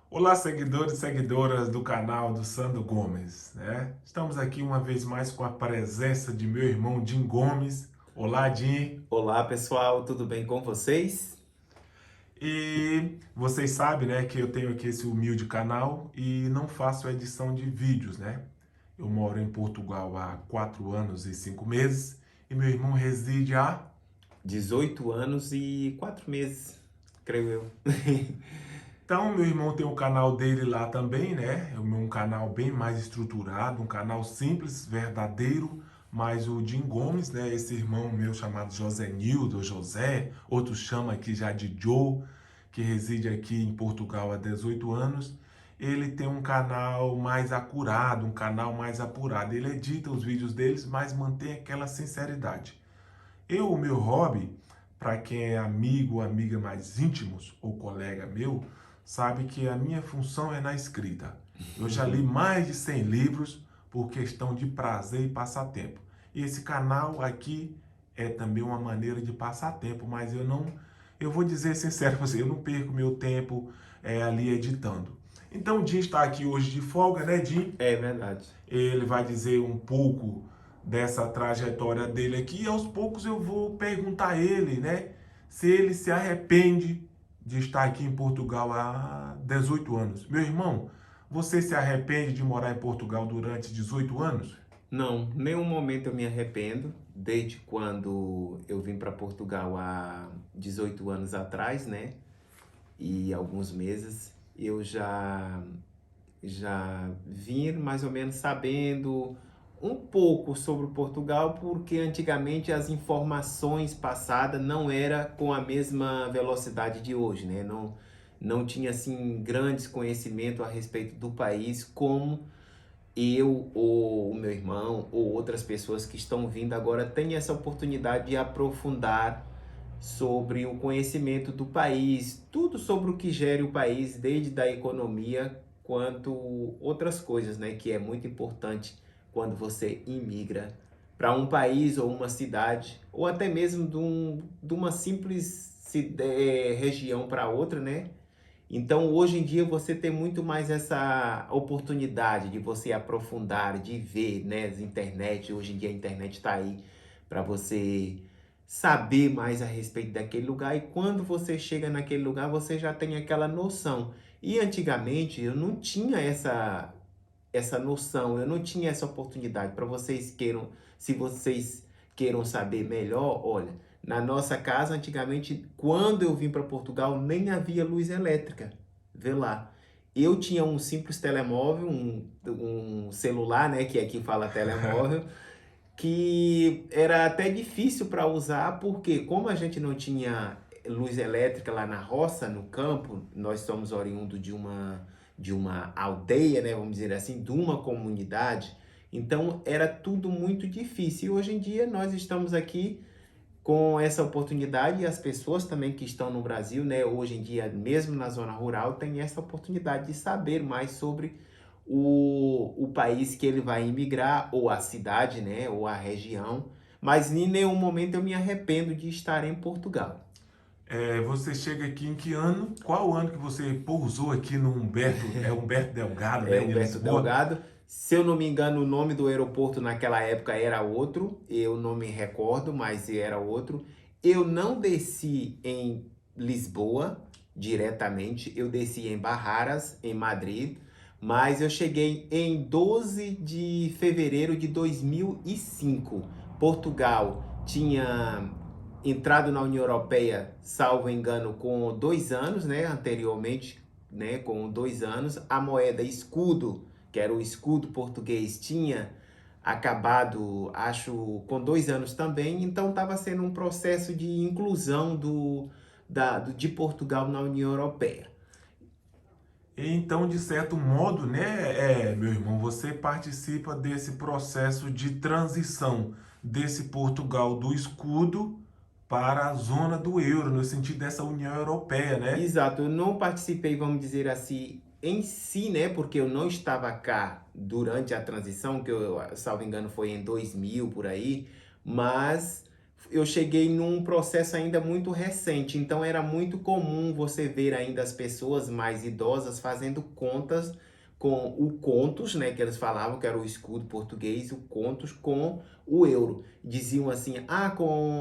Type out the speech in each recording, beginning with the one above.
Olá, seguidores e seguidoras do canal do Sandro Gomes, né? Estamos aqui uma vez mais com a presença de meu irmão Jim Gomes. Olá, Jim. Olá pessoal, tudo bem com vocês? E vocês sabem, né, que eu tenho aqui esse humilde canal e não faço edição de vídeos, né? Eu moro em Portugal há 4 anos e 5 meses e meu irmão reside há. 18 anos e 4 meses, creio eu. Então, meu irmão tem o canal dele lá também, né? É um canal bem mais estruturado, um canal simples, verdadeiro. Mas o Jim Gomes, né? Esse irmão meu chamado José Nildo, ou José, outros chamam aqui já de Joe, que reside aqui em Portugal há 18 anos. Ele tem um canal mais acurado, um canal mais apurado. Ele edita os vídeos deles, mas mantém aquela sinceridade. O meu hobby, para quem é amigo ou amiga mais íntimos ou colega meu, sabe que a minha função é na escrita. Eu já li mais de 100 livros por questão de prazer e passatempo. E esse canal aqui é também uma maneira de passar tempo, mas eu vou dizer sincero para você, eu não perco meu tempo ali editando. Então o Jim está aqui hoje de folga, né, Jim? É verdade. Ele vai dizer um pouco dessa trajetória dele aqui e aos poucos eu vou perguntar a ele, né, se ele se arrepende de estar aqui em Portugal há 18 anos. Meu irmão, você se arrepende de morar em Portugal durante 18 anos? Não, nenhum momento eu me arrependo, desde quando eu vim para Portugal há 18 anos atrás, né? E alguns meses eu já vim mais ou menos sabendo um pouco sobre Portugal, porque antigamente as informações passadas não era com a mesma velocidade de hoje, né? Não tinha assim grandes conhecimento a respeito do país como eu ou o meu irmão ou outras pessoas que estão vindo agora têm essa oportunidade de aprofundar sobre o conhecimento do país, tudo sobre o que gere o país, desde a economia quanto outras coisas, né, que é muito importante quando você imigra para um país ou uma cidade, ou até mesmo de uma simples região para outra, né? Então, hoje em dia, você tem muito mais essa oportunidade de você aprofundar, de ver, né, as internet. Hoje em dia, a internet está aí para você saber mais a respeito daquele lugar. E quando você chega naquele lugar, você já tem aquela noção. E antigamente, eu não tinha essa noção, eu não tinha essa oportunidade. Para vocês queiram, se vocês queiram saber melhor, olha, na nossa casa antigamente, quando eu vim para Portugal, nem havia luz elétrica. Vê lá. Eu tinha um simples telemóvel, um celular, né, que aqui fala telemóvel, que era até difícil para usar, porque como a gente não tinha luz elétrica lá na roça, no campo, nós somos oriundos de uma aldeia, né, vamos dizer assim, de uma comunidade, então era tudo muito difícil. E hoje em dia nós estamos aqui com essa oportunidade e as pessoas também que estão no Brasil, né, hoje em dia, mesmo na zona rural, têm essa oportunidade de saber mais sobre o país que ele vai imigrar, ou a cidade, né, ou a região. Mas em nenhum momento eu me arrependo de estar em Portugal. Você chega aqui em que ano? Qual ano que você pousou aqui no Humberto, Humberto Delgado, É né, de Humberto Lisboa? Delgado. Se eu não me engano, o nome do aeroporto naquela época era outro, eu não me recordo, mas era outro. Eu não desci em Lisboa diretamente, eu desci em Barraras, em Madrid, mas eu cheguei em 12 de fevereiro de 2005. Portugal tinha entrado na União Europeia, salvo engano, com 2 anos, né, anteriormente, né, com 2 anos. A moeda escudo, que era o escudo português, tinha acabado, acho, com 2 anos também. Então estava sendo um processo de inclusão de Portugal na União Europeia. Então, de certo modo, né, meu irmão, você participa desse processo de transição desse Portugal do escudo para a zona do euro, no sentido dessa União Europeia, né? Exato, eu não participei, vamos dizer assim, em si, né? Porque eu não estava cá durante a transição, que eu, salvo engano, foi em 2000 por aí, mas eu cheguei num processo ainda muito recente, então era muito comum você ver ainda as pessoas mais idosas fazendo contas com o contos, né, que eles falavam que era o escudo português, o contos com o euro. Diziam assim: "Ah,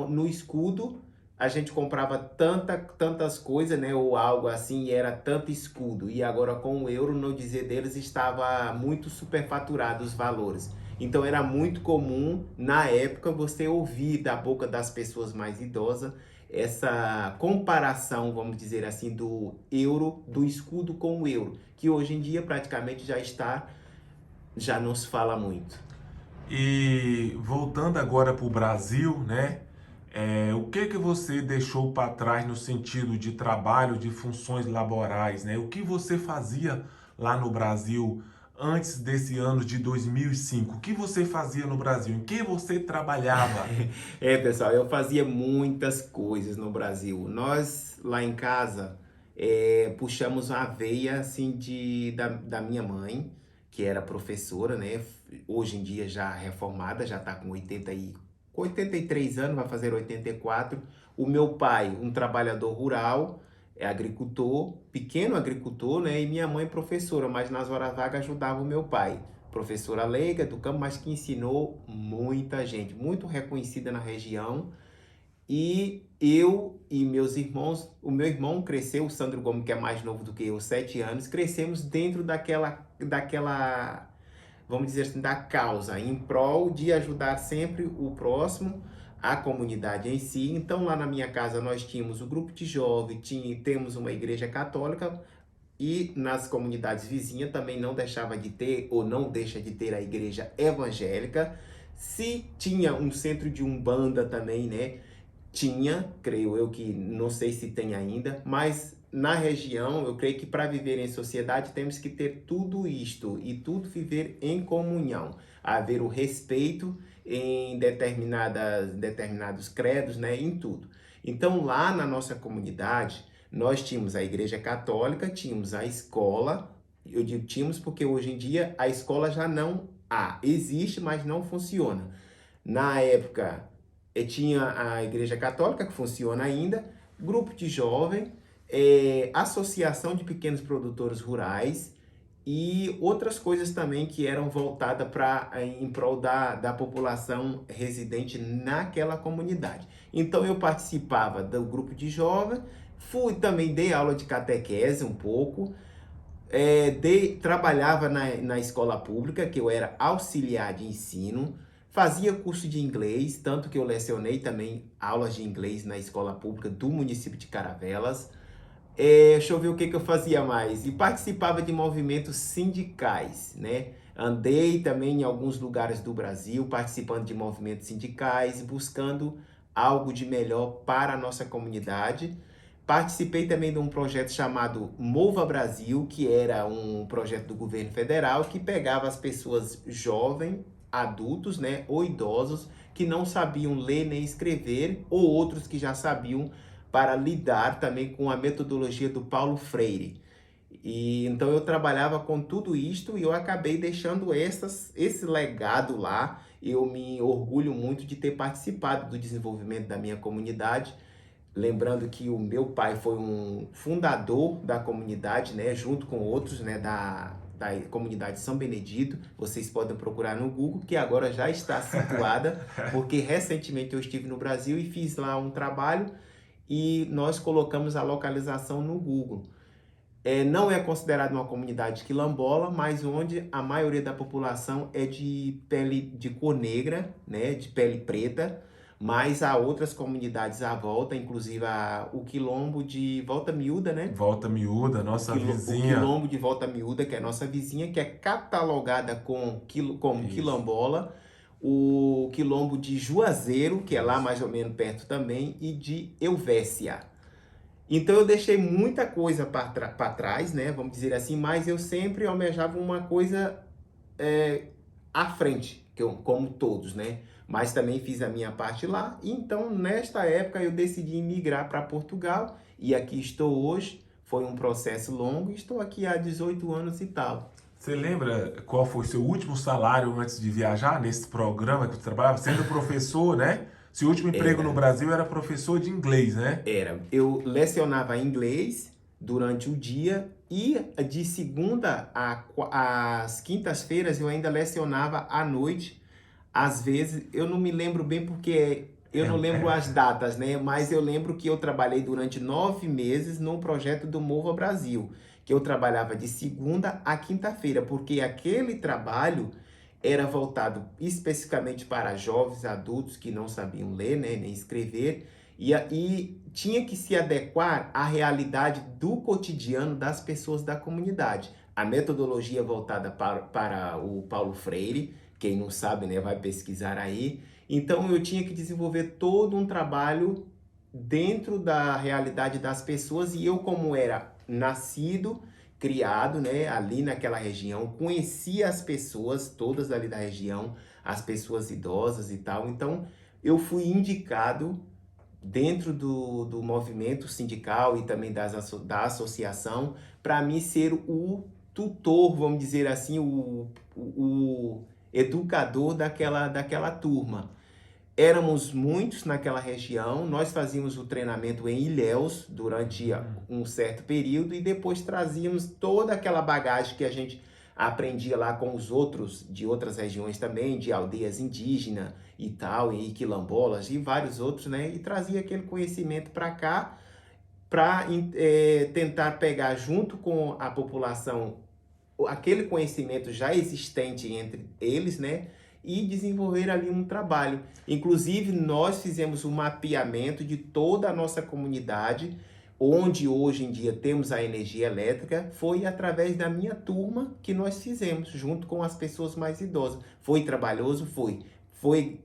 no escudo a gente comprava tantas coisas, né, ou algo assim, e era tanto escudo. E agora com o euro, no dizer deles, estava muito superfaturado os valores." Então era muito comum, na época, você ouvir da boca das pessoas mais idosas essa comparação, vamos dizer assim, do euro, do escudo com o euro, que hoje em dia praticamente já não se fala muito. E voltando agora para o Brasil, né? O que que você deixou para trás no sentido de trabalho, de funções laborais, né? O que você fazia lá no Brasil antes desse ano de 2005? O que você fazia no Brasil? Em que você trabalhava? Pessoal, eu fazia muitas coisas no Brasil. Nós, lá em casa, puxamos a veia, assim, da minha mãe, que era professora, né? Hoje em dia já reformada, já está com 83 anos, vai fazer 84. O meu pai, um trabalhador rural, é agricultor, pequeno agricultor, né? E minha mãe professora, mas nas horas vagas ajudava o meu pai. Professora leiga do campo, mas que ensinou muita gente, muito reconhecida na região. E eu e meus irmãos, o meu irmão cresceu, o Sandro Gomes, que é mais novo do que eu, 7 anos, crescemos dentro daquela, vamos dizer assim, da causa, em prol de ajudar sempre o próximo, a comunidade em si. Então, lá na minha casa, nós tínhamos o grupo de jovens, temos uma igreja católica, e nas comunidades vizinhas também não deixava de ter, ou não deixa de ter, a igreja evangélica. Se tinha um centro de umbanda também, né? Tinha, creio eu que não sei se tem ainda, mas na região eu creio que para viver em sociedade temos que ter tudo isto e tudo viver em comunhão, haver o respeito em determinados credos, né, em tudo. Então lá na nossa comunidade nós tínhamos a igreja católica, tínhamos a escola. Eu digo tínhamos porque hoje em dia a escola já não há, existe, mas não funciona. Na época tinha a Igreja Católica, que funciona ainda, grupo de jovem, associação de pequenos produtores rurais e outras coisas também que eram voltadas em prol da população residente naquela comunidade. Então eu participava do grupo de jovem, também dei aula de catequese um pouco, trabalhava na escola pública, que eu era auxiliar de ensino, fazia curso de inglês, tanto que eu lecionei também aulas de inglês na escola pública do município de Caravelas. Deixa eu ver o que eu fazia mais. E participava de movimentos sindicais, né? Andei também em alguns lugares do Brasil, participando de movimentos sindicais, buscando algo de melhor para a nossa comunidade. Participei também de um projeto chamado Mova Brasil, que era um projeto do governo federal que pegava as pessoas jovens, adultos, né, ou idosos que não sabiam ler nem escrever, ou outros que já sabiam, para lidar também com a metodologia do Paulo Freire. E então eu trabalhava com tudo isto e eu acabei deixando esse legado lá. Eu me orgulho muito de ter participado do desenvolvimento da minha comunidade. Lembrando que o meu pai foi um fundador da comunidade, né, junto com outros, né, da comunidade São Benedito. Vocês podem procurar no Google, que agora já está situada, porque recentemente eu estive no Brasil e fiz lá um trabalho e nós colocamos a localização no Google. Não é considerado uma comunidade quilombola, mas onde a maioria da população é de pele de cor negra, né, de pele preta, mas há outras comunidades à volta, inclusive o quilombo de Volta Miúda, né? Volta Miúda, nossa O vizinha. quilombo de Volta Miúda, que é a nossa vizinha, que é catalogada como Isso. quilombola. O quilombo de Juazeiro, que é lá mais ou menos perto também, e de Euvécia. Então eu deixei muita coisa para trás, né? Vamos dizer assim, mas eu sempre almejava uma coisa à frente, como todos, né? Mas também fiz a minha parte lá. E então, nesta época, eu decidi migrar para Portugal e aqui estou hoje. Foi um processo longo e estou aqui há 18 anos e tal. Você lembra qual foi o seu último salário antes de viajar nesse programa que você trabalhava? Sendo professor, né? Seu último emprego no Era. Brasil era professor de inglês, né? Era. Eu lecionava inglês durante o dia e de segunda às quintas-feiras eu ainda lecionava à noite. Às vezes, eu não me lembro bem porque eu não lembro as datas, né? Mas eu lembro que eu trabalhei durante 9 meses num projeto do Mova Brasil, que eu trabalhava de segunda a quinta-feira, porque aquele trabalho era voltado especificamente para jovens adultos que não sabiam ler, né, nem escrever, e tinha que se adequar à realidade do cotidiano das pessoas da comunidade. A metodologia voltada para o Paulo Freire, quem não sabe, né, vai pesquisar aí. Então eu tinha que desenvolver todo um trabalho dentro da realidade das pessoas e eu, como era nascido, criado, né, ali naquela região, conhecia as pessoas todas ali da região, as pessoas idosas e tal. Então eu fui indicado dentro do movimento sindical e também da associação para mim ser o tutor, vamos dizer assim, o educador daquela turma. Éramos muitos naquela região, nós fazíamos o treinamento em Ilhéus durante um certo período e depois trazíamos toda aquela bagagem que a gente aprendia lá com os outros de outras regiões também, de aldeias indígenas e tal, e quilombolas e vários outros, né? E trazia aquele conhecimento para cá para tentar pegar junto com a população aquele conhecimento já existente entre eles, né? E desenvolver ali um trabalho. Inclusive, nós fizemos um mapeamento de toda a nossa comunidade, onde hoje em dia temos a energia elétrica, foi através da minha turma que nós fizemos, junto com as pessoas mais idosas. Foi trabalhoso? Foi. Foi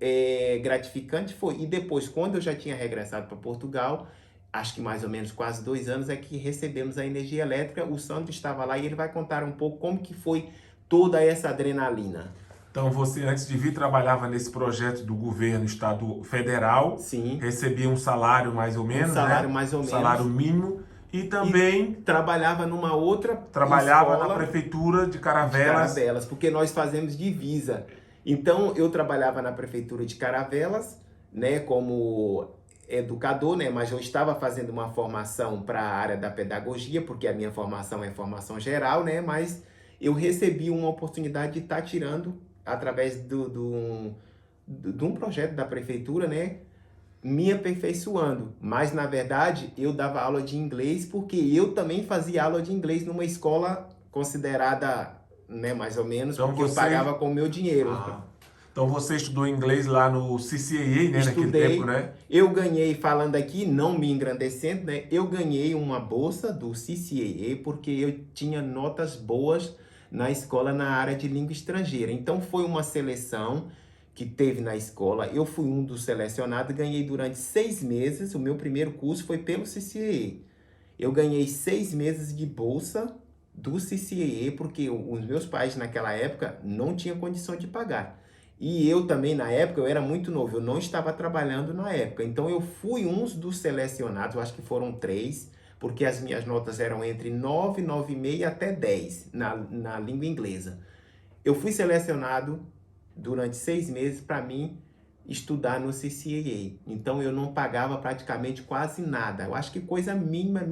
gratificante? Foi. E depois, quando eu já tinha regressado para Portugal, acho que mais ou menos quase 2 anos, é que recebemos a energia elétrica. O Sandro estava lá e ele vai contar um pouco como que foi toda essa adrenalina. Então você, antes de vir, trabalhava nesse projeto do governo estado federal, Sim, recebia um salário mais ou um menos, salário né? mais ou Um menos. salário mínimo e também Trabalhava numa outra trabalhava escola na prefeitura de de Caravelas. Caravelas, porque nós fazemos divisa. Então eu trabalhava na prefeitura de Caravelas, né, como educador, né, mas eu estava fazendo uma formação para a área da pedagogia, porque a minha formação é formação geral, né, mas eu recebi uma oportunidade de estar tirando através de um projeto da prefeitura, né, me aperfeiçoando. Mas na verdade eu dava aula de inglês porque eu também fazia aula de inglês numa escola considerada, né, mais ou menos, Então porque eu você- pagava com o meu dinheiro. Então você estudou inglês lá no CCAA, né, naquele tempo, Estudei, né? eu ganhei, falando aqui, não me engrandecendo, né? Eu ganhei uma bolsa do CCAA porque eu tinha notas boas na escola na área de língua estrangeira. Então foi uma seleção que teve na escola. Eu fui um dos selecionados, ganhei durante 6 meses. O meu primeiro curso foi pelo CCAA. Eu ganhei 6 meses de bolsa do CCAA porque os meus pais naquela época não tinham condição de pagar. E eu também, na época, eu era muito novo, eu não estava trabalhando na época. Então, eu fui um dos selecionados, eu acho que foram 3, porque as minhas notas eram entre 9, 9,5 até 10 na língua inglesa. Eu fui selecionado durante 6 meses para mim estudar no CCAA. Então, eu não pagava praticamente quase nada. Eu acho que coisa mínima,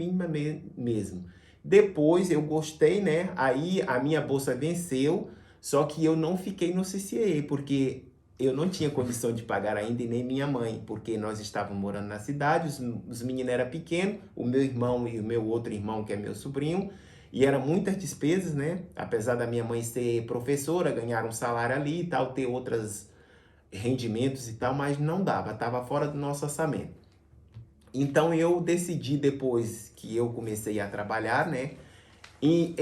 mesmo. Depois, eu gostei, né? Aí, a minha bolsa venceu. Só que eu não fiquei no CCAA, porque eu não tinha condição de pagar ainda e nem minha mãe, porque nós estávamos morando na cidade, os meninos eram pequenos, o meu irmão e o meu outro irmão, que é meu sobrinho, e eram muitas despesas, né? Apesar da minha mãe ser professora, ganhar um salário ali e tal, ter outros rendimentos e tal, mas não dava, estava fora do nosso orçamento. Então eu decidi, depois que eu comecei a trabalhar, né? E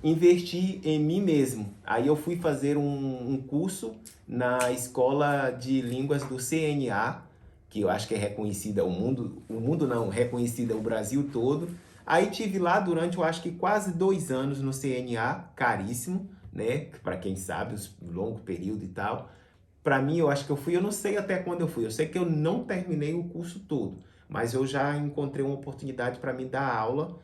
investir em mim mesmo. Aí eu fui fazer um curso na escola de línguas do CNA, que eu acho que é reconhecida o mundo não, reconhecida o Brasil todo. Aí tive lá durante, eu acho que quase 2 anos no CNA, caríssimo, né? Para quem sabe, longo período e tal. Para mim, eu acho que eu não sei até quando eu fui, eu sei que eu não terminei o curso todo, mas eu já encontrei uma oportunidade para me dar aula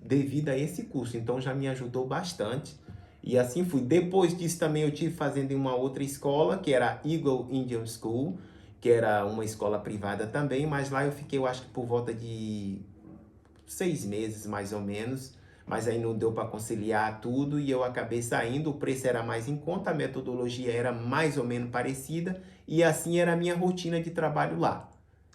devido a esse curso, então já me ajudou bastante. E assim fui. Depois disso também eu tive fazendo em uma outra escola, que era a Eagle Indian School, que era uma escola privada também, mas lá eu fiquei, eu acho que por volta de 6 meses, mais ou menos, mas aí não deu para conciliar tudo e eu acabei saindo, o preço era mais em conta, a metodologia era mais ou menos parecida e assim era a minha rotina de trabalho lá,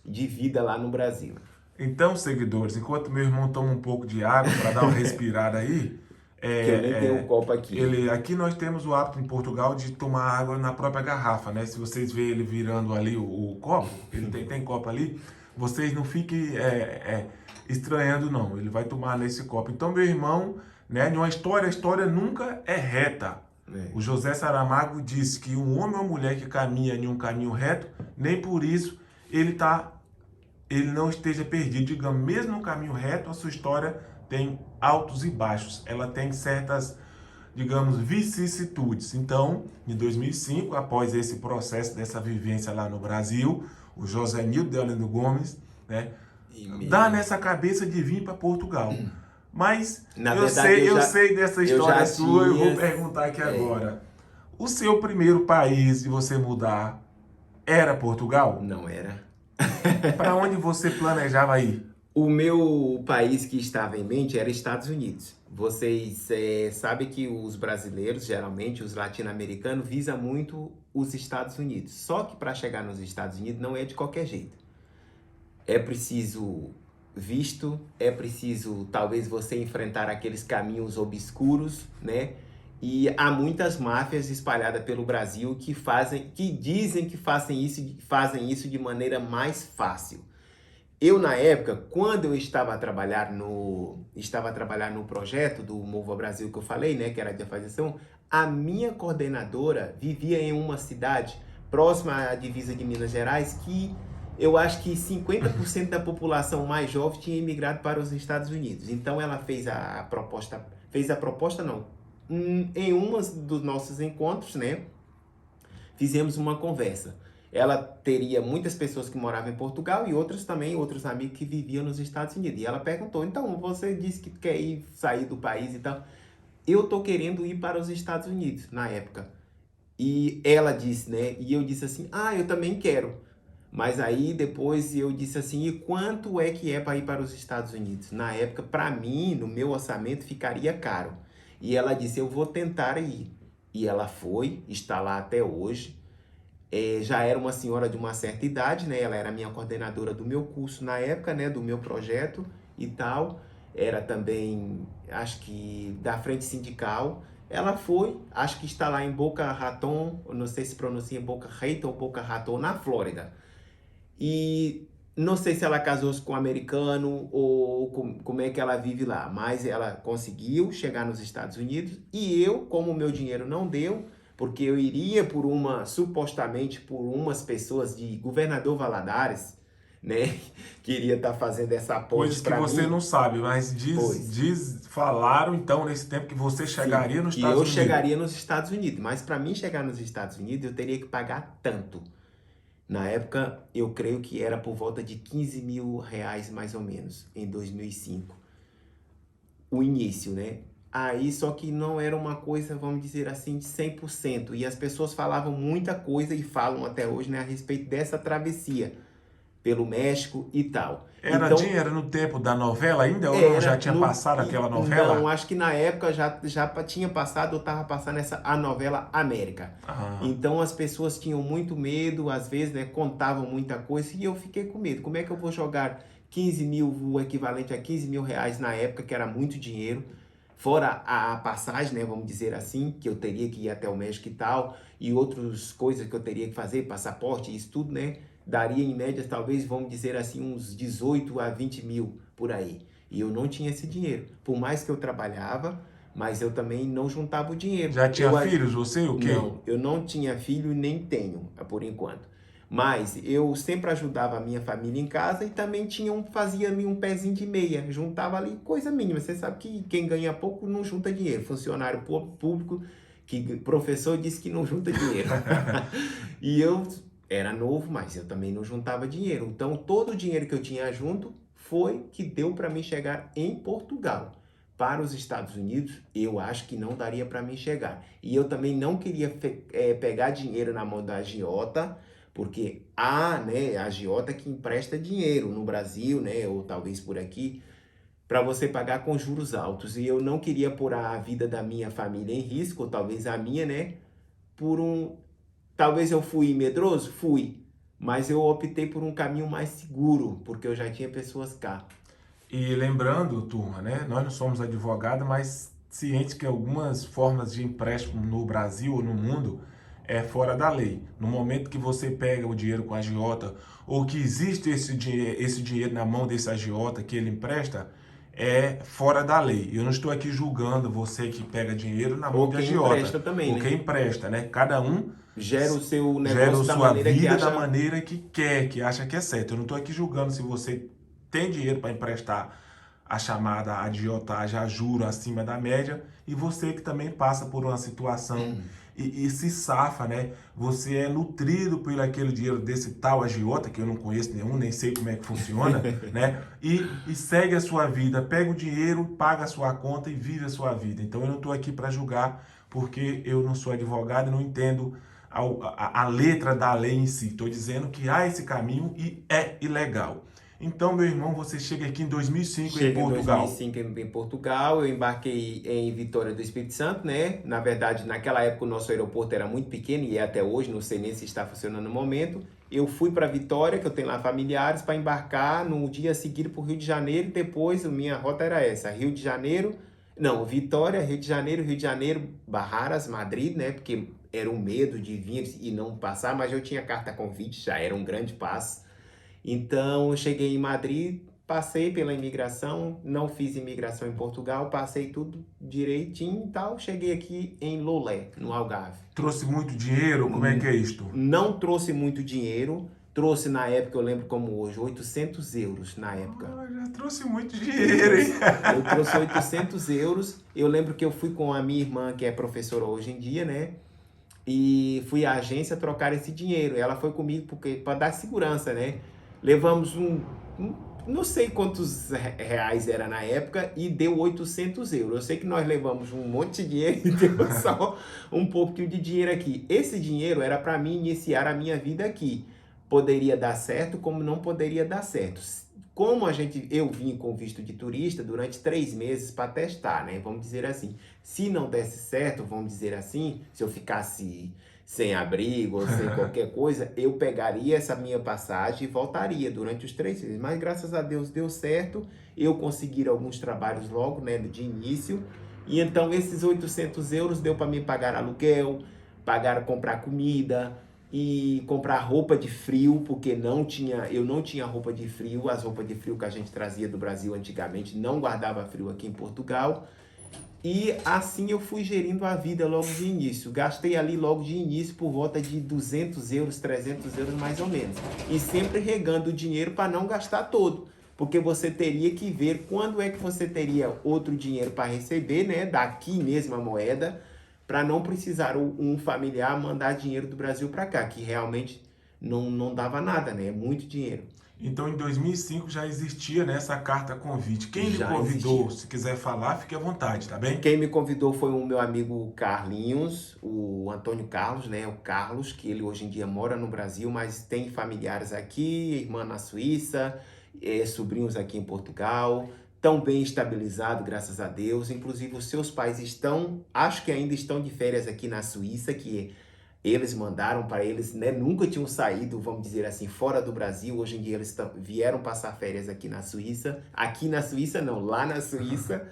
de vida lá no Brasil. Então, seguidores, enquanto meu irmão toma um pouco de água para dar uma respirada aí, Que eu nem tenho um copo aqui. aqui nós temos o hábito em Portugal de tomar água na própria garrafa, né? Se vocês verem ele virando ali o copo, ele tem copo ali, vocês não fiquem estranhando não, ele vai tomar nesse copo. Então, meu irmão, né, de uma história, a história nunca é reta. É. O José Saramago disse que um homem ou uma mulher que caminha em um caminho reto, nem por isso ele não esteja perdido. Digamos, mesmo no caminho reto, a sua história tem altos e baixos. Ela tem certas, digamos, vicissitudes. Então, em 2005, após esse processo dessa vivência lá no Brasil, o José Nildo de Olindo Gomes, né, dá nessa cabeça de vir para Portugal. Mas Na eu verdade, sei, eu sei dessa eu história já sua, eu vou tinha- perguntar aqui agora. O seu primeiro país de você mudar era Portugal? Não era. Para onde você planejava ir? O meu país que estava em mente era Estados Unidos. Vocês sabem que os brasileiros, geralmente os latino-americanos, visam muito os Estados Unidos. Só que para chegar nos Estados Unidos não é de qualquer jeito. É preciso visto, é preciso talvez você enfrentar aqueles caminhos obscuros, né? E há muitas máfias espalhadas pelo Brasil que dizem que fazem isso de maneira mais fácil. Eu, na época, quando eu estava a trabalhar no projeto do Mova Brasil que eu falei, né, que era de alfabetização, a minha coordenadora vivia em uma cidade próxima à divisa de Minas Gerais que eu acho que 50% da população mais jovem tinha imigrado para os Estados Unidos. Então ela fez a proposta não, em um dos nossos encontros, né, fizemos uma conversa. Ela teria muitas pessoas que moravam em Portugal e outros também, outros amigos que viviam nos Estados Unidos. E ela perguntou, então, você disse que quer sair do país e tal. Eu tô querendo ir para os Estados Unidos, na época. E ela disse, né? E eu disse assim, eu também quero. Mas aí depois eu disse assim, e quanto é que é para ir para os Estados Unidos? Na época, para mim, no meu orçamento, ficaria caro. E ela disse, eu vou tentar ir. E ela foi, está lá até hoje. Já era uma senhora de uma certa idade, né? Ela era minha coordenadora do meu curso na época, né? Do meu projeto e tal. Era também, acho que, da frente sindical. Ela foi, acho que está lá em Boca Raton, não sei se pronuncia Boca Raton ou Boca Raton, na Flórida. E não sei se ela casou-se com um americano ou como é que ela vive lá, mas ela conseguiu chegar nos Estados Unidos e eu, como o meu dinheiro não deu, porque eu iria supostamente por umas pessoas de Governador Valadares, né, que iria estar fazendo essa ponte Coisas que para você mim. não sabe, mas Pois. falaram então nesse tempo que você chegaria Sim, nos que Estados eu Unidos. chegaria nos Estados Unidos, mas para mim chegar nos Estados Unidos eu teria que pagar tanto. Na época, eu creio que era por volta de 15 mil reais, mais ou menos, em 2005. O início, né? Aí, só que não era uma coisa, vamos dizer assim, de 100%. E as pessoas falavam muita coisa e falam até hoje, né, a respeito dessa travessia pelo México e tal. Então, Era no tempo da novela ainda ou não? Já era tinha no... passado aquela Não, novela? acho que na época já tinha passado, eu estava passando a novela América. Ah, Então as pessoas tinham muito medo, às vezes, né, contavam muita coisa e eu fiquei com medo. Como é que eu vou jogar 15 mil, o equivalente a 15 mil reais na época, que era muito dinheiro, fora a passagem, né, vamos dizer assim, que eu teria que ir até o México e tal, e outras coisas que eu teria que fazer, passaporte, isso tudo, né? Daria em média, talvez, vamos dizer assim, uns 18 a 20 mil por aí. E eu não tinha esse dinheiro. Por mais que eu trabalhava, mas eu também não juntava o dinheiro. já tinha filhos, você o quê? Não, eu não tinha filho e nem tenho, por enquanto. Mas eu sempre ajudava a minha família em casa e também fazia-me um pezinho de meia. Juntava ali coisa mínima. Você sabe que quem ganha pouco não junta dinheiro. Funcionário público, que professor disse que não junta dinheiro. E eu era novo, mas eu também não juntava dinheiro. Então, todo o dinheiro que eu tinha junto foi que deu para mim chegar em Portugal. Para os Estados Unidos, eu acho que não daria para mim chegar. E eu também não queria pegar dinheiro na mão da agiota porque há, né, agiota que empresta dinheiro no Brasil, né, ou talvez por aqui, para você pagar com juros altos. E eu não queria pôr a vida da minha família em risco, ou talvez a minha, né, por um... Talvez eu fui medroso? Fui. Mas eu optei por um caminho mais seguro, porque eu já tinha pessoas cá. E lembrando, turma, né? Nós não somos advogados, mas ciente que algumas formas de empréstimo no Brasil ou no mundo é fora da lei. No momento que você pega o dinheiro com a agiota ou que existe esse dinheiro na mão desse agiota que ele empresta, é fora da lei. Eu não estou aqui julgando você que pega dinheiro na mão Ou de quem agiota, empresta também, ou né? quem empresta, né? Cada um Gera o seu gera a negócio da sua maneira que vida da acha. maneira que quer, que acha que é certo. Eu não estou aqui julgando se você tem dinheiro para emprestar a chamada agiotagem a juro acima da média e você que também passa por uma situação e se safa, né? Você é nutrido por aquele dinheiro desse tal agiota, que eu não conheço nenhum, nem sei como é que funciona, né? E segue a sua vida, pega o dinheiro, paga a sua conta e vive a sua vida. Então eu não estou aqui para julgar, porque eu não sou advogado e não entendo a letra da lei em si. Estou dizendo que há esse caminho e é ilegal. Então, meu irmão, você chega aqui em 2005 em Chega em Portugal. 2005 em Portugal, eu embarquei em Vitória do Espírito Santo, né? Na verdade, naquela época o nosso aeroporto era muito pequeno e é até hoje, não sei nem se está funcionando no momento. Eu fui para Vitória, que eu tenho lá familiares, para embarcar no dia seguinte para o Rio de Janeiro. Depois, a minha rota era essa: Rio de Janeiro, não, Vitória, Rio de Janeiro, Barraras, Madrid, né? Porque era um medo de vir e não passar, mas eu tinha carta convite, já era um grande passo. Então, eu cheguei em Madrid, passei pela imigração, não fiz imigração em Portugal, passei tudo direitinho e tal. Cheguei aqui em Lolé, no Algarve. Trouxe muito dinheiro? Como é que é isto? Não trouxe muito dinheiro, trouxe na época, eu lembro como hoje, 800 euros na época. Já trouxe muito dinheiro, hein? Eu trouxe 800 euros. Eu lembro que eu fui com a minha irmã, que é professora hoje em dia, né? E fui à agência trocar esse dinheiro. Ela foi comigo porque para dar segurança, né? Levamos não sei quantos reais era na época e deu 800 euros. Eu sei que nós levamos um monte de dinheiro e deu só um pouquinho de dinheiro aqui. Esse dinheiro era para mim iniciar a minha vida aqui. Poderia dar certo, como não poderia dar certo. Como eu vim com visto de turista durante 3 meses para testar, né? Vamos dizer assim. Se não desse certo, vamos dizer assim, se eu ficasse sem abrigo ou sem qualquer coisa, eu pegaria essa minha passagem e voltaria durante os 3 meses. Mas graças a Deus deu certo, eu consegui alguns trabalhos logo, né, de início. E então esses 800 euros deu para mim pagar aluguel, comprar comida e comprar roupa de frio, porque eu não tinha roupa de frio. As roupas de frio que a gente trazia do Brasil antigamente não guardava frio aqui em Portugal. E assim eu fui gerindo a vida logo de início. Gastei ali logo de início por volta de 200 euros, 300 euros mais ou menos. E sempre regando o dinheiro para não gastar todo. Porque você teria que ver quando é que você teria outro dinheiro para receber, né? Daqui mesmo a moeda, para não precisar um familiar mandar dinheiro do Brasil para cá, que realmente não dava nada, né? É muito dinheiro. Então, em 2005 já existia, né, essa carta convite. Quem lhe Já convidou, existia. se quiser falar, fique à vontade, tá bem? Quem me convidou foi o meu amigo Carlinhos, o Antônio Carlos, né? O Carlos, que ele hoje em dia mora no Brasil, mas tem familiares aqui, irmã na Suíça, sobrinhos aqui em Portugal, tão bem estabilizado, graças a Deus. Inclusive, os seus pais acho que ainda estão de férias aqui na Suíça, que eles mandaram para eles, né? Nunca tinham saído, vamos dizer assim, fora do Brasil. Hoje em dia eles vieram passar férias aqui na Suíça. Aqui na Suíça não, lá na Suíça.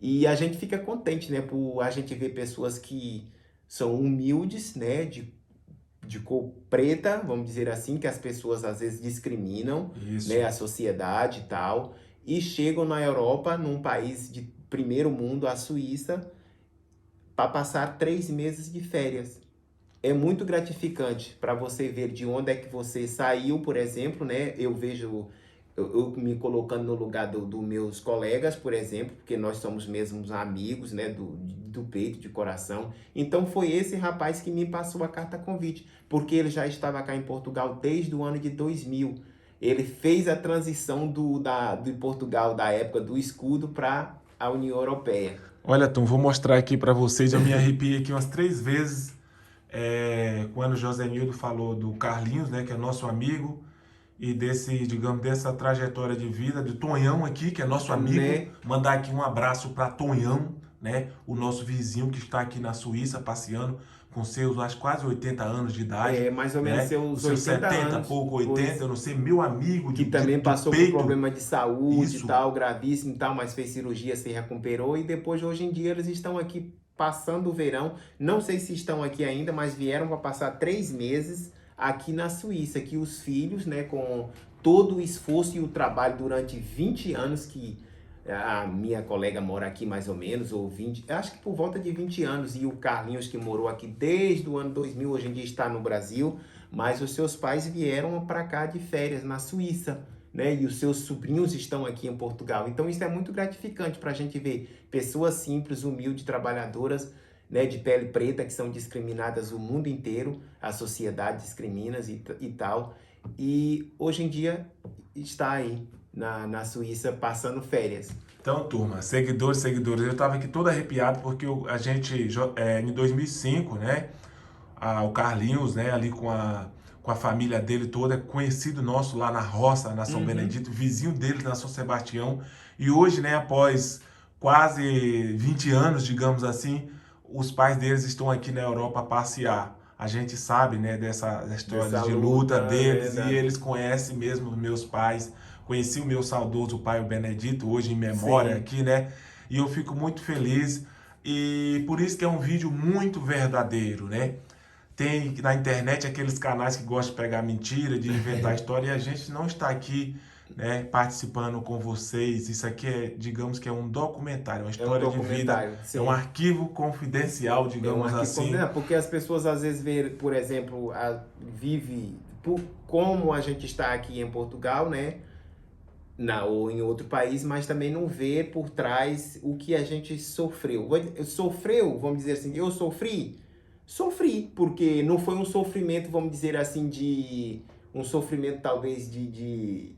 E a gente fica contente, né? Por a gente ver pessoas que são humildes, né? De cor preta, vamos dizer assim, que as pessoas às vezes discriminam, Isso. né? A sociedade e tal. E chegam na Europa, num país de primeiro mundo, a Suíça, para passar 3 meses de férias. É muito gratificante para você ver de onde é que você saiu, por exemplo, né? Eu vejo eu me colocando no lugar dos meus colegas, por exemplo, porque nós somos mesmos amigos, né? Do peito, de coração. Então foi esse rapaz que me passou a carta convite, porque ele já estava cá em Portugal desde o ano de 2000. Ele fez a transição de Portugal, da época do escudo, para a União Europeia. Olha, Tom, vou mostrar aqui para vocês. Eu me arrepiei aqui umas 3 vezes quando o Josenildo falou do Carlinhos, né, que é nosso amigo, e desse, digamos, dessa trajetória de vida do Tonhão aqui, que é nosso amigo, Né? mandar aqui um abraço para Tonhão, né, o nosso vizinho que está aqui na Suíça passeando com seus, acho, quase 80 anos de idade, Mais ou menos né, os seus seus 80 70, anos, pouco 80, eu não sei, meu amigo que também do passou por peito, problema de saúde e isso, tal, gravíssimo e tal, mas fez cirurgia, se recuperou e depois, hoje em dia, eles estão aqui passando o verão. Não sei se estão aqui ainda, mas vieram para passar 3 meses aqui na Suíça, que os filhos, né, com todo o esforço e o trabalho durante 20 anos que a minha colega mora aqui mais ou menos, ou 20, acho que por volta de 20 anos, e o Carlinhos que morou aqui desde o ano 2000, hoje em dia está no Brasil, mas os seus pais vieram para cá de férias na Suíça, né? E os seus sobrinhos estão aqui em Portugal. Então isso é muito gratificante para a gente ver pessoas simples, humildes, trabalhadoras, né, de pele preta que são discriminadas o mundo inteiro, a sociedade discrimina e tal. E hoje em dia está aí na Suíça passando férias. Então, turma, seguidores, eu tava aqui todo arrepiado porque a gente, em 2005, né, o Carlinhos, né, ali com a família dele toda, é conhecido nosso lá na roça, na São Uhum. Benedito, vizinho dele na São Sebastião, e hoje, né, após quase 20 anos, digamos assim, os pais deles estão aqui na Europa a passear. A gente sabe, né, dessa história Dessa de luta luta, né, deles e eles conhecem mesmo os meus pais. Conheci o meu saudoso pai, o Benedito, hoje em memória sim. aqui, né? E eu fico muito feliz. E por isso que é um vídeo muito verdadeiro, né? Tem na internet aqueles canais que gostam de pegar mentira, de inventar história, e a gente não está aqui, né, participando com vocês. Isso aqui é, digamos que é um documentário, uma É um história de vida, documentário, é um sim. arquivo confidencial, É um digamos arquivo assim. confidencial, porque as pessoas às vezes vê, por exemplo, vive por como a gente está aqui em Portugal, né? Ou em outro país, mas também não vê por trás o que a gente sofreu. Sofreu, vamos dizer assim, eu sofri? Sofri, porque não foi um sofrimento, vamos dizer assim, de um sofrimento talvez de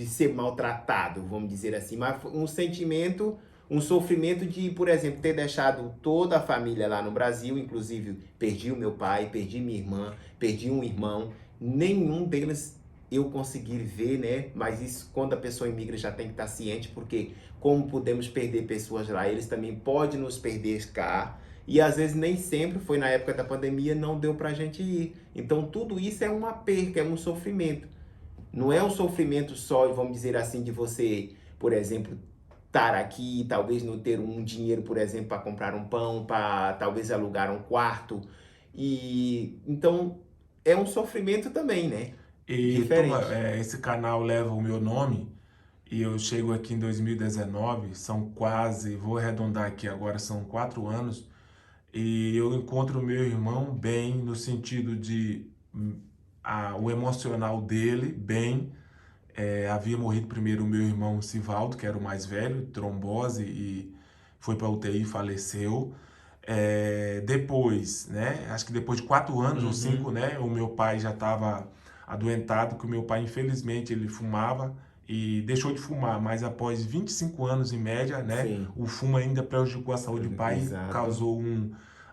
ser maltratado, vamos dizer assim, mas um sentimento, um sofrimento de, por exemplo, ter deixado toda a família lá no Brasil, inclusive perdi o meu pai, perdi minha irmã, perdi um irmão, nenhum deles eu consegui ver, né? Mas isso, quando a pessoa imigra, já tem que estar ciente, porque como podemos perder pessoas lá, eles também podem nos perder cá. E às vezes nem sempre, foi na época da pandemia, não deu pra gente ir. Então tudo isso é uma perca, é um sofrimento. Não é um sofrimento só, vamos dizer assim, de você, por exemplo, estar aqui, talvez não ter um dinheiro, por exemplo, para comprar um pão, para talvez alugar um quarto. E então é um sofrimento também, né? E, turma, Diferente. esse canal leva o meu nome e eu chego aqui em 2019, são quase, vou arredondar aqui agora, são 4 anos, e eu encontro o meu irmão bem no sentido de o emocional dele bem. Havia morrido primeiro o meu irmão Sivaldo, que era o mais velho, trombose, e foi para UTI e faleceu. Depois, né, acho que depois de 4 anos ou cinco, Uhum. né, o meu pai já estava adoentado, que o meu pai, infelizmente, ele fumava e deixou de fumar, mas após 25 anos em média, né, Sim, o fumo ainda prejudicou a saúde do pai e exato. causou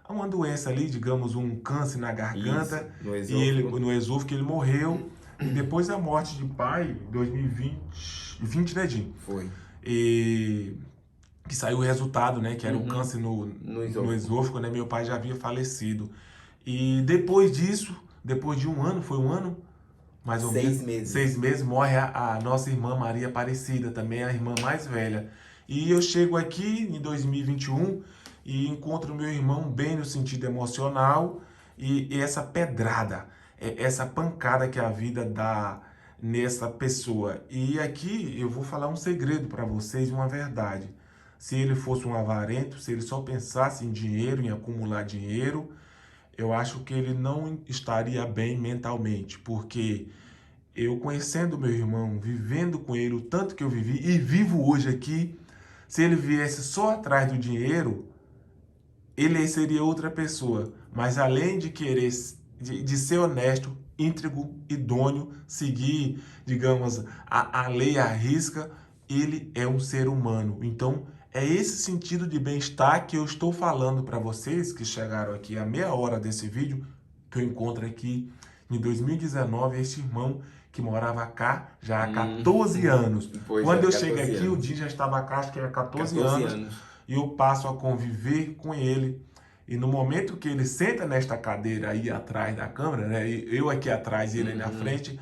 uma doença ali, digamos, um câncer na garganta, Isso, no e ele, esôfago. no esôfago, ele morreu. E depois da morte de pai, em 2020, né, Jim? Foi. E que saiu o resultado, né, que era o Uhum. câncer No no esôfago. esôfago, né, meu pai já havia falecido. E depois disso, depois de um ano, foi um ano, mais ou menos, 6 meses. 6 meses, morre a nossa irmã Maria Aparecida, também a irmã mais velha. E eu chego aqui em 2021 e encontro meu irmão bem no sentido emocional e essa pedrada, essa pancada que a vida dá nessa pessoa. E aqui eu vou falar um segredo para vocês, uma verdade. Se ele fosse um avarento, se ele só pensasse em dinheiro, em acumular dinheiro, eu acho que ele não estaria bem mentalmente, porque eu conhecendo meu irmão, vivendo com ele o tanto que eu vivi e vivo hoje aqui, se ele viesse só atrás do dinheiro, ele seria outra pessoa. Mas além de querer, de ser honesto, íntegro, idôneo, seguir, digamos, a lei à risca, ele é um ser humano. Então É esse sentido de bem-estar que eu estou falando para vocês que chegaram aqui a meia hora desse vídeo, que eu encontro aqui em 2019 este irmão que morava cá já há 14 anos. Pois Quando é, eu cheguei 14 aqui, o anos. Di já estava cá, acho que era 14 14 anos, anos. e eu passo a conviver com ele. E no momento que ele senta nesta cadeira aí atrás da câmera, né, eu aqui atrás e ele aí na frente,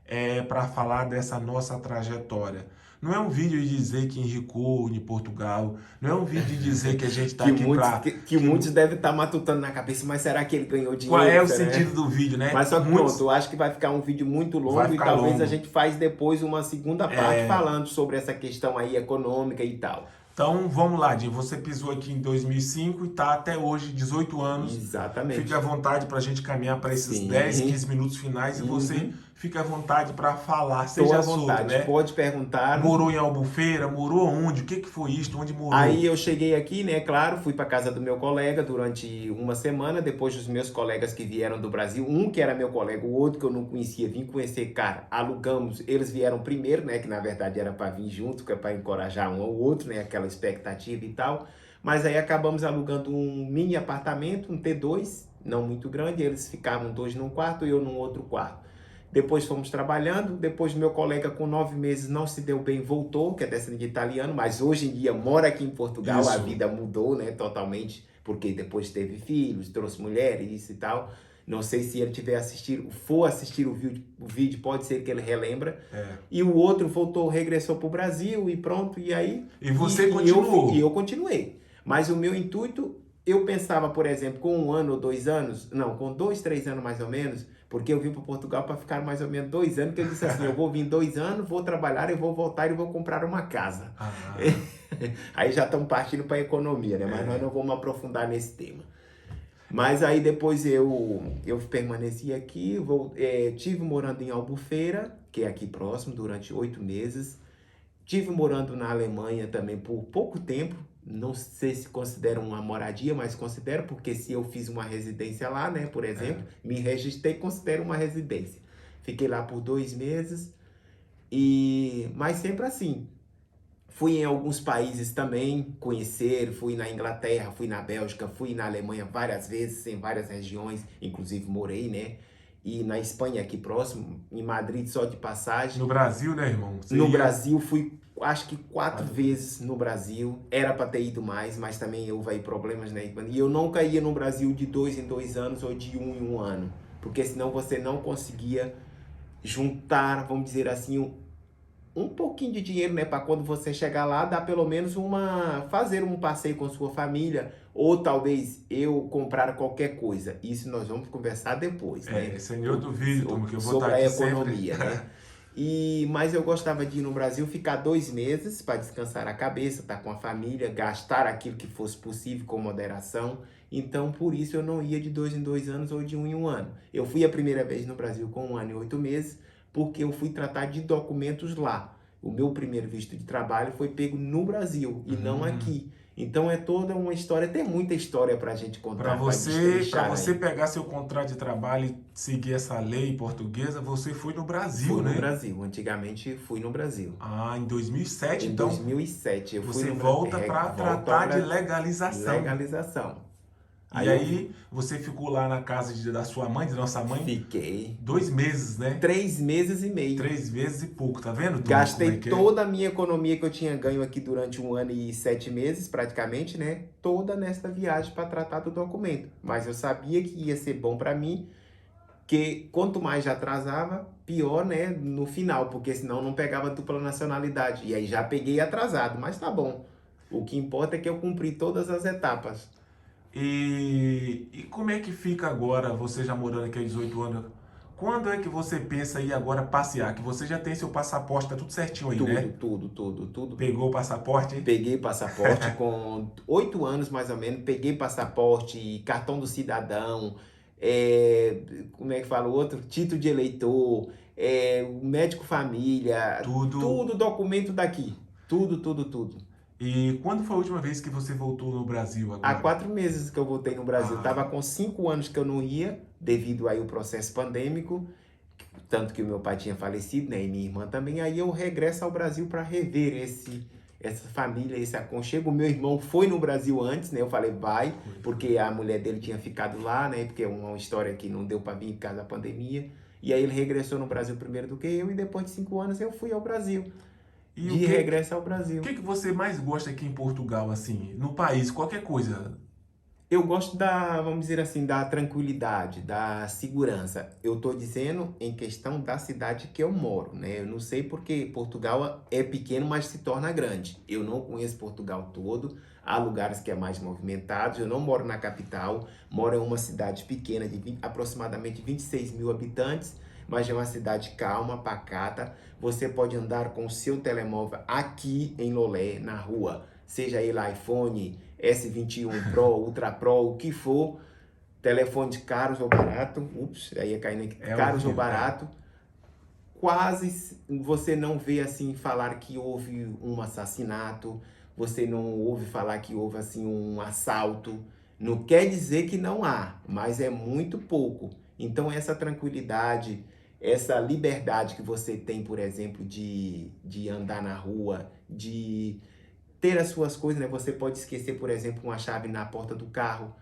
é para falar dessa nossa trajetória. Não é um vídeo de dizer que enricou em Portugal, não é um vídeo de dizer que a gente está aqui para... Muitos devem estar matutando na cabeça, mas será que ele ganhou dinheiro? Qual é o Será? sentido do vídeo, né? Mas só que Muitos... pronto, eu acho que vai ficar um vídeo muito Vai longo e ficar talvez longo. a gente faz depois uma segunda parte falando sobre essa questão aí econômica e tal. Então, vamos lá, Dinho. Você pisou aqui em 2005 e está até hoje, 18 anos. Exatamente. Fique à vontade para a gente caminhar para esses Sim. 10, 15 minutos finais e você fica à vontade para falar. Seja solto, né? Pode perguntar. Morou em Albufeira? Morou onde? O que foi isso? Onde morou? Aí eu cheguei aqui, né? Claro, fui para casa do meu colega durante uma semana. Depois dos meus colegas que vieram do Brasil, um que era meu colega, o outro que eu não conhecia, vim conhecer, cara. Alugamos. Eles vieram primeiro, né? Que na verdade era para vir junto, que é para encorajar um ao outro, né? Aquela expectativa e tal. Mas aí acabamos alugando um mini apartamento, um T2, não muito grande. Eles ficavam 2 num quarto e eu num outro quarto. Depois fomos trabalhando, depois meu colega com 9 meses não se deu bem, voltou, que é descendente de italiano, mas hoje em dia mora aqui em Portugal. Isso. A vida mudou, né, totalmente, porque depois teve filhos, trouxe mulheres, isso e tal. Não sei se ele for assistir o vídeo, pode ser que ele relembra. E o outro voltou, regressou para o Brasil e pronto, e aí... E você continuou? E eu continuei. Mas o meu intuito, eu pensava, por exemplo, com 1 ano ou 2 anos, não, com 2, 3 anos mais ou menos, porque eu vim para Portugal para ficar mais ou menos 2 anos, que eu disse assim, eu vou vir 2 anos, vou trabalhar, eu vou voltar e vou comprar uma casa. Aí já estamos partindo para a economia, né? Mas nós não vamos aprofundar nesse tema. Mas aí depois eu permaneci aqui, tive morando em Albufeira, que é aqui próximo, durante 8 meses. Tive morando na Alemanha também por pouco tempo. Não sei se considero uma moradia, mas considero, porque se eu fiz uma residência lá, né, por exemplo, me registrei, considero uma residência. Fiquei lá por 2 meses, mas sempre assim. Fui em alguns países também conhecer, fui na Inglaterra, fui na Bélgica, fui na Alemanha várias vezes, em várias regiões, inclusive morei, né? E na Espanha, aqui próximo, em Madrid, só de passagem. No Brasil, né, irmão? Brasil, fui acho que 4 vezes no Brasil. Era para ter ido mais, mas também houve aí problemas, né? E eu nunca ia no Brasil de 2 em 2 anos ou de 1 em 1 ano, porque senão você não conseguia juntar, vamos dizer assim, um pouquinho de dinheiro, né, para quando você chegar lá, dar pelo menos fazer um passeio com sua família, ou talvez eu comprar qualquer coisa. Isso nós vamos conversar depois, né? Esse é outro vídeo, que eu vou sobre estar aqui a economia, sempre. né? Mas eu gostava de ir no Brasil, ficar 2 meses para descansar a cabeça, estar com a família, gastar aquilo que fosse possível com moderação. Então, por isso eu não ia de 2 em 2 anos ou de 1 em 1 ano. Eu fui a primeira vez no Brasil com 1 ano e 8 meses, porque eu fui tratar de documentos lá. O meu primeiro visto de trabalho foi pego no Brasil e não aqui. Então é toda uma história, tem muita história para a gente contar. Para você pegar seu contrato de trabalho e seguir essa lei portuguesa, você foi no Brasil, né? Fui no Brasil, antigamente fui no Brasil. Em 2007, então? Em 2007. Eu você volta para tratar de legalização. Legalização. E aí você ficou lá na casa da sua mãe, de nossa mãe? Fiquei. 2 meses, né? 3 meses e meio. 3 meses e pouco, tá vendo? Gastei toda a minha economia que eu tinha ganho aqui durante 1 ano e 7 meses, praticamente, né? Toda nesta viagem para tratar do documento. Mas eu sabia que ia ser bom para mim, que quanto mais já atrasava, pior, né? No final, porque senão não pegava dupla nacionalidade. E aí já peguei atrasado, mas tá bom. O que importa é que eu cumpri todas as etapas. E como é que fica agora, você já morando aqui há 18 anos? Quando é que você pensa em ir agora passear? Que você já tem seu passaporte, tá tudo certinho aí, né? Tudo. Pegou o passaporte, hein? Peguei passaporte com 8 anos, mais ou menos. Peguei passaporte, cartão do cidadão, como é que fala o outro? Título de eleitor, médico família, tudo documento daqui. Tudo. E quando foi a última vez que você voltou no Brasil agora? Há 4 meses que eu voltei no Brasil. Tava com 5 anos que eu não ia, devido aí ao processo pandêmico, tanto que o meu pai tinha falecido, né, e minha irmã também. Aí eu regresso ao Brasil para rever essa família, esse aconchego. O meu irmão foi no Brasil antes, né? Eu falei, vai, porque a mulher dele tinha ficado lá, né? Porque é uma história que não deu para vir por causa da pandemia. E aí ele regressou no Brasil primeiro do que eu, e depois de 5 anos eu fui ao Brasil. E De regresso ao o Brasil. que que você mais gosta aqui em Portugal, assim, no país, qualquer coisa? Eu gosto da, vamos dizer assim, da tranquilidade, da segurança. Eu estou dizendo em questão da cidade que eu moro, né? Eu não sei porque Portugal é pequeno, mas se torna grande. Eu não conheço Portugal todo. Há lugares que é mais movimentados. Eu não moro na capital, moro em uma cidade pequena de aproximadamente 26 mil habitantes, mas é uma cidade calma, pacata. Você pode andar com o seu telemóvel aqui em Lolé, na rua, seja ele iPhone, S21 Pro, Ultra Pro, o que for, telefones caros ou barato, aí ia caindo aqui, É caros ou horrível, barato, quase você não vê assim falar que houve um assassinato, você não ouve falar que houve assim um assalto, não quer dizer que não há, mas é muito pouco. Então essa tranquilidade, essa liberdade que você tem, por exemplo, de andar na rua, de ter as suas coisas, né? Você pode esquecer, por exemplo, uma chave na porta do carro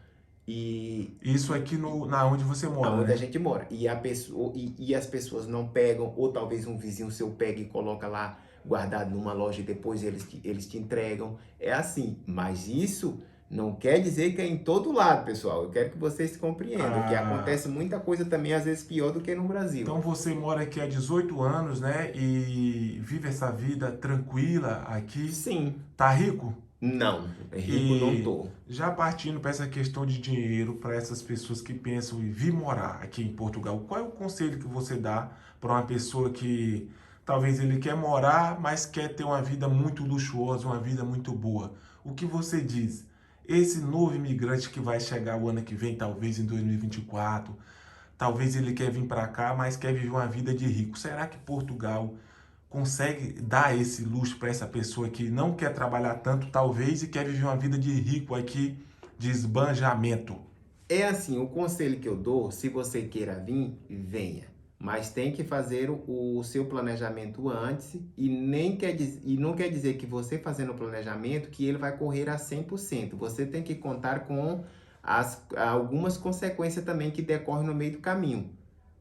e Isso aqui na onde você mora, aonde a né? gente mora. E a pessoa e as pessoas não pegam, ou talvez um vizinho seu pega e coloca lá guardado numa loja e depois eles te entregam. É assim, mas isso não quer dizer que é em todo lado, pessoal. Eu quero que vocês compreendam que Ah, acontece muita coisa também, às vezes pior do que no Brasil. então você mora aqui há 18 anos, né? E vive essa vida tranquila aqui. Sim, Tá rico? não, rico não E tô. já partindo para essa questão de dinheiro, para essas pessoas que pensam em vir morar aqui em Portugal, qual é o conselho que você dá para uma pessoa que talvez ele quer morar, mas quer ter uma vida muito luxuosa, uma vida muito boa? O que você diz? Esse novo imigrante que vai chegar o ano que vem, talvez em 2024, talvez ele quer vir para cá, mas quer viver uma vida de rico. Será que Portugal consegue dar esse luxo para essa pessoa que não quer trabalhar tanto, talvez, e quer viver uma vida de rico aqui, de esbanjamento? É assim, o conselho que eu dou, se você queira vir, venha. Mas tem que fazer o seu planejamento antes e não quer dizer que você fazendo o planejamento que ele vai correr a 100%. Você tem que contar com algumas consequências também que decorrem no meio do caminho.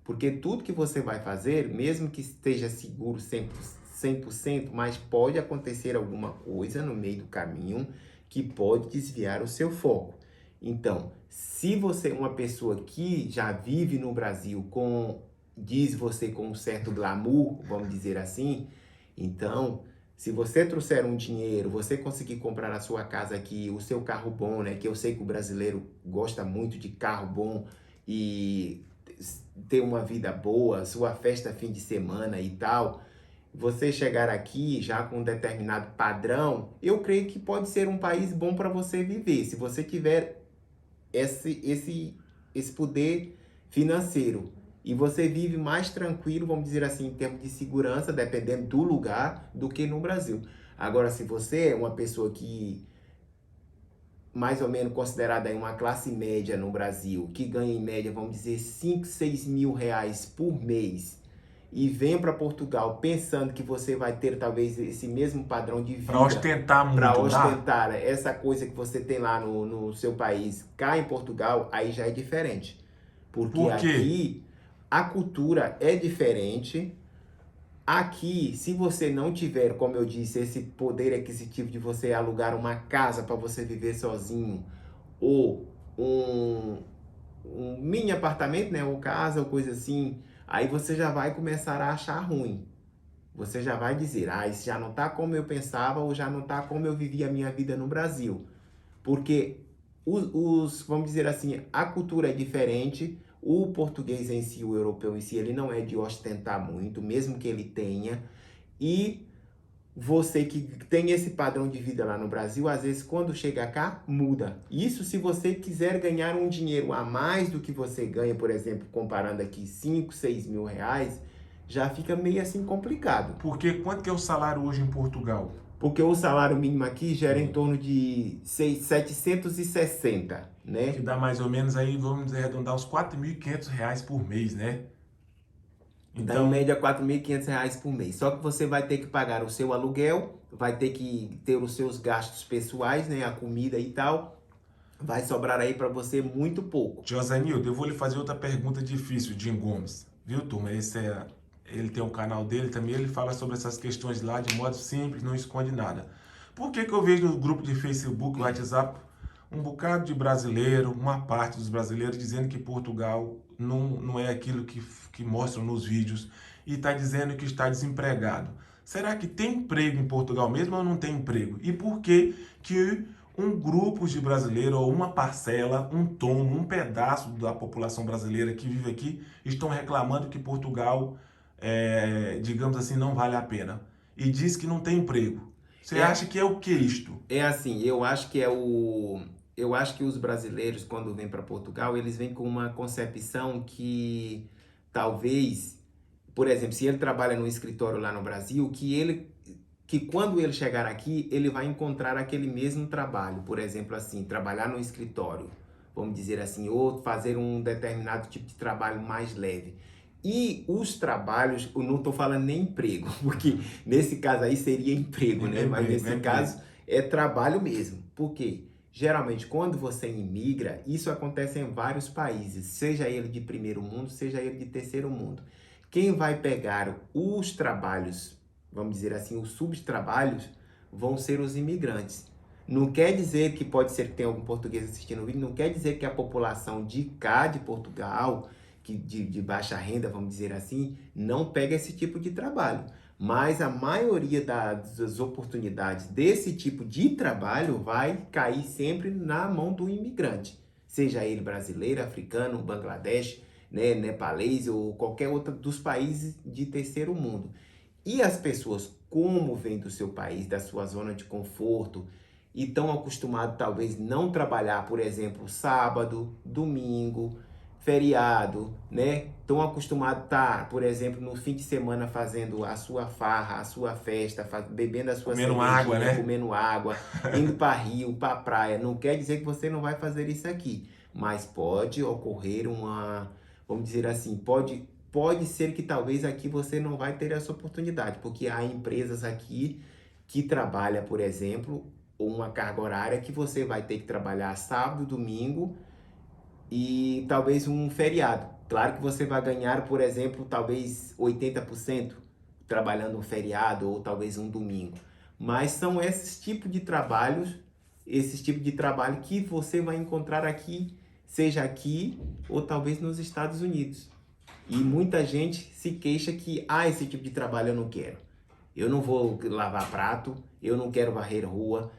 Porque tudo que você vai fazer, mesmo que esteja seguro 100%, mas pode acontecer alguma coisa no meio do caminho que pode desviar o seu foco. Então, se você é uma pessoa que já vive no Brasil diz você com um certo glamour, vamos dizer assim, então, se você trouxer um dinheiro, você conseguir comprar a sua casa aqui, o seu carro bom, né? Que eu sei que o brasileiro gosta muito de carro bom e ter uma vida boa, sua festa fim de semana e tal, você chegar aqui já com um determinado padrão, eu creio que pode ser um país bom para você viver. Se você tiver esse poder financeiro e você vive mais tranquilo, vamos dizer assim, em termos de segurança, dependendo do lugar, do que no Brasil. Agora, se você é uma pessoa que mais ou menos considerada aí uma classe média no Brasil, que ganha em média, vamos dizer, 5, 6 mil reais por mês, e vem para Portugal pensando que você vai ter talvez esse mesmo padrão de Para vida ostentar para muito, dá? ostentar essa coisa que você tem lá no seu país, cá em Portugal, aí já é diferente. Porque Por quê? aqui a cultura é diferente. Aqui, se você não tiver, como eu disse, esse poder aquisitivo de você alugar uma casa para você viver sozinho, ou um, um mini apartamento, né, ou casa, ou coisa assim, aí você já vai começar a achar ruim. Você já vai dizer, isso já não está como eu pensava, ou já não está como eu vivia a minha vida no Brasil. Porque vamos dizer assim, a cultura é diferente, o português em si, o europeu em si, ele não é de ostentar muito, mesmo que ele tenha, e você que tem esse padrão de vida lá no Brasil, às vezes quando chega cá, muda. Isso se você quiser ganhar um dinheiro a mais do que você ganha, por exemplo, comparando aqui 5, 6 mil reais, já fica meio assim complicado. Porque quanto que é o salário hoje em Portugal? Porque o salário mínimo aqui gera em torno de 760, Que né? dá mais ou menos aí, vamos arredondar, uns 4.500 reais por mês, né? Dá em média R$ 4.500 por mês. Só que você vai ter que pagar o seu aluguel, vai ter que ter os seus gastos pessoais, né? A comida e tal. Vai sobrar aí para você muito pouco. Josenildo, eu vou lhe fazer outra pergunta difícil, Jim Gomes. Viu, turma? Ele tem um canal dele também, ele fala sobre essas questões lá de modo simples, não esconde nada. Por que eu vejo no grupo de Facebook, WhatsApp, um bocado de brasileiro, uma parte dos brasileiros dizendo que Portugal não é aquilo que mostram nos vídeos e está dizendo que está desempregado? Será que tem emprego em Portugal mesmo ou não tem emprego? E por que um grupo de brasileiros, ou uma parcela, um tomo, um pedaço da população brasileira que vive aqui, estão reclamando que Portugal, digamos assim, não vale a pena? E diz que não tem emprego. Você acha que é o que isto? É assim, eu acho que eu acho que os brasileiros, quando vêm para Portugal, eles vêm com uma concepção que talvez, por exemplo, se ele trabalha no escritório lá no Brasil, que quando ele chegar aqui, ele vai encontrar aquele mesmo trabalho. Por exemplo, assim, trabalhar no escritório, vamos dizer assim, ou fazer um determinado tipo de trabalho mais leve. E os trabalhos, eu não estou falando nem emprego, porque nesse caso aí seria emprego, né? Mas nesse caso é trabalho mesmo. Por quê? Geralmente, quando você imigra, isso acontece em vários países, seja ele de primeiro mundo, seja ele de terceiro mundo. Quem vai pegar os trabalhos, vamos dizer assim, os subtrabalhos, vão ser os imigrantes. Não quer dizer que pode ser que tenha algum português assistindo o vídeo, não quer dizer que a população de cá, de Portugal, que de baixa renda, vamos dizer assim, não pega esse tipo de trabalho. Mas a maioria das oportunidades desse tipo de trabalho vai cair sempre na mão do imigrante. Seja ele brasileiro, africano, Bangladesh, né, nepalês ou qualquer outro dos países de terceiro mundo. E as pessoas, como vêm do seu país, da sua zona de conforto, e estão acostumados talvez não trabalhar, por exemplo, sábado, domingo, feriado, né? Estão acostumados a estar, por exemplo, no fim de semana fazendo a sua farra, a sua festa, bebendo a sua comendo água, né? comendo água, indo para rio, para praia. Não quer dizer que você não vai fazer isso aqui, mas pode ocorrer vamos dizer assim, pode ser que talvez aqui você não vai ter essa oportunidade, porque há empresas aqui que trabalham, por exemplo, uma carga horária que você vai ter que trabalhar sábado, domingo e talvez um feriado. Claro que você vai ganhar, por exemplo, talvez 80% trabalhando um feriado ou talvez um domingo. Mas são esses tipos de trabalhos, que você vai encontrar aqui, seja aqui ou talvez nos Estados Unidos. E muita gente se queixa que, esse tipo de trabalho eu não quero. Eu não vou lavar prato, eu não quero varrer rua,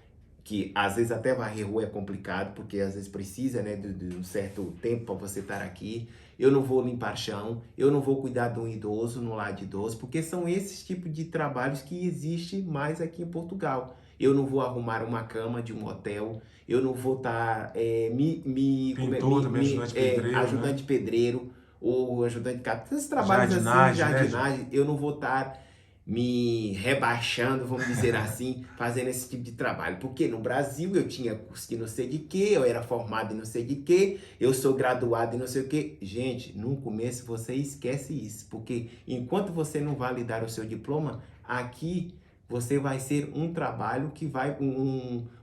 que às vezes até varrer rua é complicado, porque às vezes precisa, né, de um certo tempo para você estar aqui. Eu não vou limpar chão, eu não vou cuidar de um idoso no lar de idoso, porque são esses tipos de trabalhos que existem mais aqui em Portugal. Eu não vou arrumar uma cama de um hotel, eu não vou estar Pintor, também ajudante pedreiro, ajudante né? pedreiro ou ajudante de casa. Esses trabalhos Jardinagem, assim, né, jardinagem, eu não vou estar me rebaixando, vamos dizer assim, fazendo esse tipo de trabalho. Porque no Brasil eu tinha curso de não sei de quê, eu era formado em não sei de quê, eu sou graduado em não sei o quê. Gente, no começo você esquece isso, porque enquanto você não validar o seu diploma, aqui você vai ser um trabalho que vai,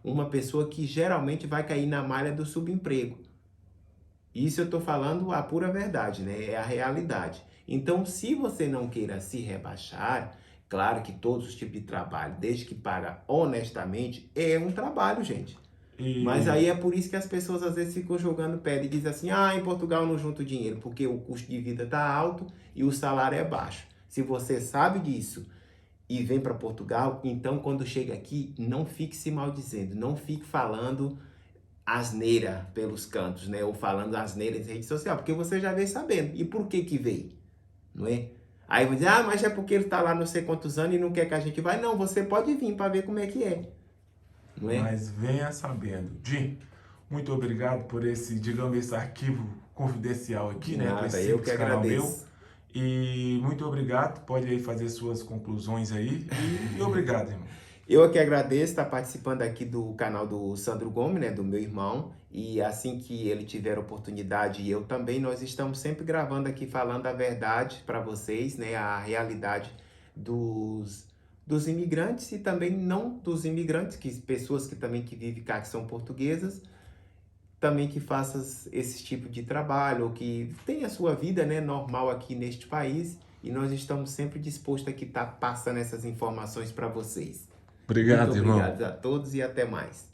uma pessoa que geralmente vai cair na malha do subemprego. Isso eu estou falando a pura verdade, né? É a realidade. Então, se você não queira se rebaixar, claro que todos os tipos de trabalho, desde que paga honestamente, é um trabalho, gente. Mas aí é por isso que as pessoas às vezes ficam jogando pedra e dizem assim, em Portugal não junto dinheiro, porque o custo de vida está alto e o salário é baixo. Se você sabe disso e vem para Portugal, então quando chega aqui, não fique se maldizendo, não fique falando asneira pelos cantos, né? Ou falando asneira em rede social, porque você já veio sabendo. E por que veio? Não é? Aí vão dizer, mas é porque ele está lá não sei quantos anos e não quer que a gente vá. Não, você pode vir para ver como é que é. Não é? Mas venha sabendo. Jim, muito obrigado por digamos, esse arquivo confidencial aqui, né? Nada, eu que agradeço. E muito obrigado. Pode aí fazer suas conclusões aí. E obrigado, irmão. Eu aqui agradeço estar participando aqui do canal do Sandro Gomes, né, do meu irmão, e assim que ele tiver oportunidade, e eu também, nós estamos sempre gravando aqui, falando a verdade para vocês, né, a realidade dos imigrantes e também não dos imigrantes, que pessoas que também que vivem cá, que são portuguesas, também que façam esse tipo de trabalho, ou que tem a sua vida, né, normal aqui neste país, e nós estamos sempre dispostos aqui estar passando essas informações para vocês. Muito Obrigado, irmão. obrigado a todos e até mais.